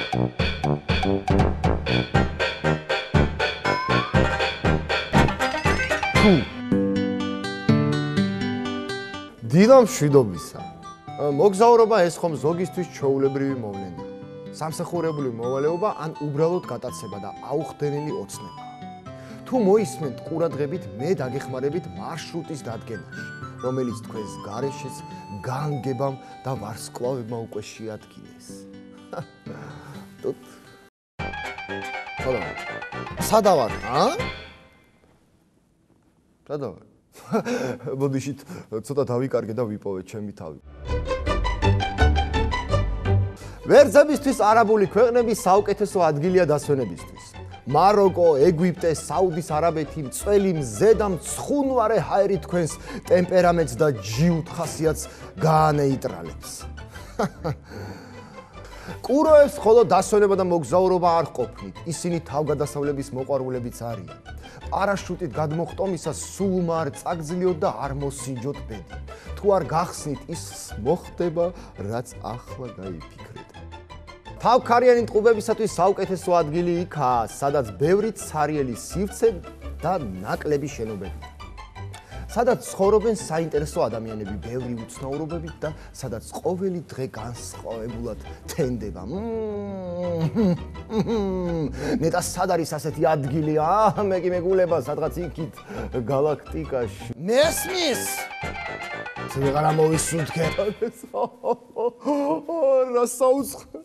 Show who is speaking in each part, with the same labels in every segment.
Speaker 1: დილა მშვიდობისა. მოგზაურობა ეს ხომ ზოგისთვის ჩვეულებრივი მოვლენაა. სამსახურებული მოვალეობა ან უბრალოდ გატაცება და აუხდენელი ოცნება. თუ მოისმენთ ყურადღებით, მე დაგეხმარებით მარშრუტის დადგენაში, რომელიც თქვენს გარეშეს განგებამ და ვარსკვლავებმა უკვე შეადგინეს. სადა ვარ, სადა ვარ? ბოდიშით ცოტა დავიკარგე და ვიპოვე ჩემი თავი. ვერძებისთვის არაბული ქვეყნები საუკეთესო ადგილია დასვენებისთვის. მაროკო, ეგვიპტე, საუდის არაბეთი, მწველი მზე და მცხუნვარე ჰაერი თქვენს ტემპერამენტს და ჯიუტ ხასიათს გაანეიტრალებს. კუროებს ხოლო დასვენება და მოგზაურობა არ ყოფნით, ისინი თავგადასავლების მოყვარულებიც არიან. პარაშუტით გადმოხტომისას სულ არ წაგძლიოთ და არ მოსინჯოთ ბედი. თუ არ გახსნით, ის მოხდება, რაც ახლა გაიფიქრეთ. თავქარიანი ტყუებისათვის საუკეთესო ადგილი იქაა, სადაც ბევრი ცარიელი სივრცე და ნაკლები შენობებია. სადაც ცხოვრობენ საინტერესო ადამიანები, ბევრი უცნაურობებით და სადაც ყოველი დღე განსხვავებულად თენდება. ნეტა სად არის ასეთი ადგილი? მე კი მეგულება სადღაც იქით გალაქტიკაში. მესმის? ვეღარა მოვისუნთქე. რა საუცხო.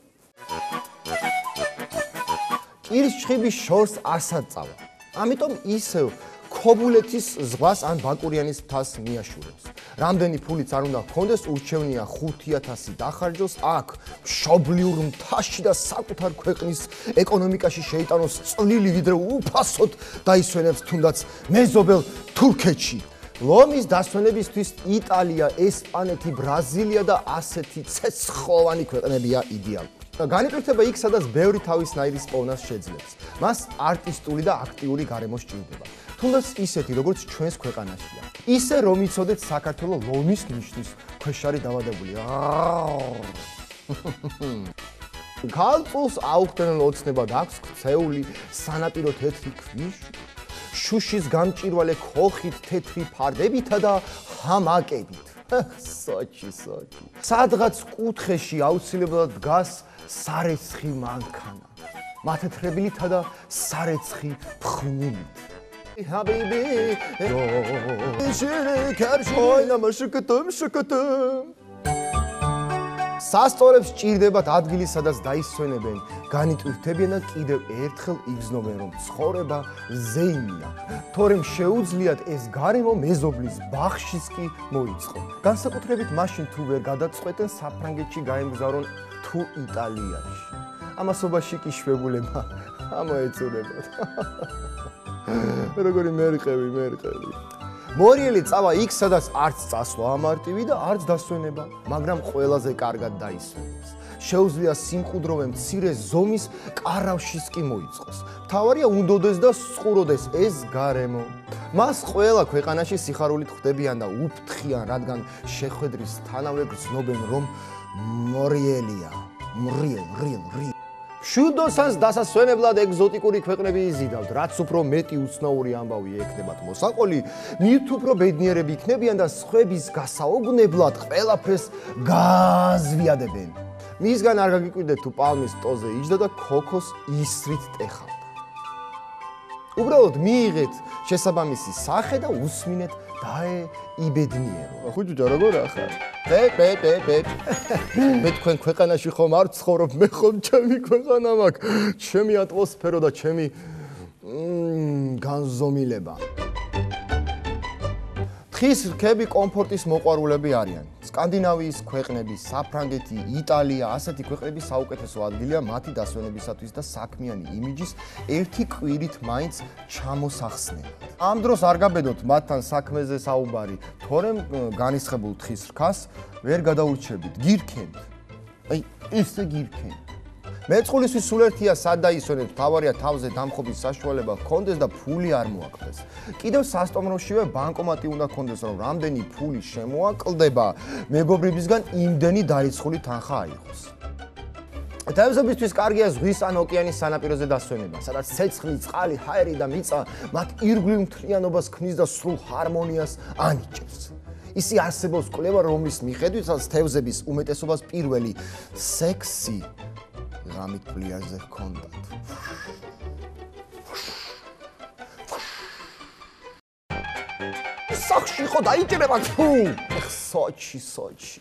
Speaker 1: კირჩხიბის შორს არსად წავა. ამიტომ ისევ ქობულეთის ზღვას ან ბაკურიანის მთას მიაშურებს. რამდენი ფულიც არ უნდა გქონდეს, ურჩევნია 5,000 დახარჯოს აქ, მშობლიურ მთაში და საკუთარ ქვეყნის ეკონომიკაში შეიტანოს წვლილი, ვიდრე უფასოდ დაისვენებს თუნდაც მეზობელ თურქეთში. ლომის დასვენებისთვის იტალია, ესპანეთი, ბრაზილია და ასეთი ცეცხლოვანი ქვეყნებია იდეალური. განაპირთება იქ, სადაც ბევრი თავისნაირის პოვნას შეძლებს. მას არტისტული და აქტიური გარემო სჭირდება. თუნდაც ისეთი, როგორც ჩვენს ქვეყანაშია. ისე რომ იცოდეთ საქართველოს ლომის ნიშნის ქვეშარი დავადებულია. ქალწულს აუხდენელ ოცნებად აქვს ქცეული სანაპირო თეთრი ქვიში, შუშის გამჭირვალე ქოხით თეთრი ფარდებითა და ჰამაკებით. სოჩი. სადღაც კუთხეში აუცილებლად დგას სარეცხი მანქანა, მათეთრებილითა და სარეცხი ფხვნილით. Habibi, სასწორებს სჭირდებათ ადგილი, სადაც დაისვენებენ, განიტვირთებიან და კიდევ ერთხელ იგრძნობენ, რომ ცხოვრება ზეიმია. თორემ შეუძლიათ ეს გარემო მეზობლის ბაღშიც კი მოიწყო. განსაკუთრებით მაშინ, თუ ვერ გადაწყვეტენ საფრანგეთში გაემგზავრონ თუ იტალიაში. ამასობაში კი შვებულება ამოეწურებათ. როგორი მერყევი. მორიელი წავა იქ, სადაც არც წასვლა ამარტივი და არც დასვენება, მაგრამ ყველაზე კარგად დაისვენებს. შეუძლია სიმყუდროვე მცირე ზომის კარავშიც კი მოიწყოს. მთავარია უნდოდეს და სყუროდეს ეს გარემო. მას ყველა ქვეყანაში სიხარულით ხვდებიან და უფრთხიან, რადგან შეხვედრის თანავე გრძნობენ, რომ მორიელია. მშვიდოსანს დასასვენებლად ეგზოტიკური ქვეყნები იზიდავთ, რაც უფრო მეტი უცნაური ამბავი ექნებათ მოსაყოლი, მით უფრო ბედნიერები იქნებიან და სხვების გასაუგნებლად ყველაფერს გააზვიადებენ. მისგან არ გაგიკვირდეთ თუ პალმის ტოზე იჯდა და ქოქოს ისრით ტეხავდა. უბრალოდ მიიღეთ შესაბამისი სახე და უსმინეთ დაეიბედნიერო. ხუჯუჯა როგორ ახარ? მე თქვენ ქვეყანაში ხომ არ ცხოვრობ, მე ხომ ჩემი ქვეყანა მაქვს, ჩემი ატმოსფერო და ჩემი განზომილება. თხის რქები კომფორტის მოყვარულები არიან. სკანდინავიის ქვეყნები, საფრანგეთი, იტალია, ასეთი ქვეყნები საუკეთესო ადგილია მათი დასვენებისათვის და საქმიანი იმიჯის ერთი კვირით მაინც ჩამოსახსნელად. ამ დროს არ გაბედოთ მათთან საქმეზე საუბარი, თორემ განისხებულ თხის რქას ვერ გადაურჩებით, გირქენთ. ისე გირქენთ. მეწყულისთვის სულ ერთია სად დაისვენებთ, მთავარია თავზე დამხობის საშუალება ჰქონდეს და ფული არ მოაკლდეს. კიდევ სასტომროშივე ბანკომატი უნდა ჰქონდეს, რომ რამდენი ფული შემოაკლდება, მეგობრებისგან იმდენი დარიცხული თანხა აიღოს. თევზებისთვის კარგია ზღვის ან ოკეანის სანაპიროზე დასვენება, სადაც ცეცხლი, წყალი, ჰაერი და მიწა მათ ირგვლივ მთლიანობას ქმნის და სრულ ჰარმონიას ანიჭებს. ისე არსებობს კვლევა, რომლის მიხედვითაც თევზების უმეტესობას პირველი სექსი ღამით პლიაჟზე ჰქონდათ. სახში ხო დაიჭირება თუ? სოჩი.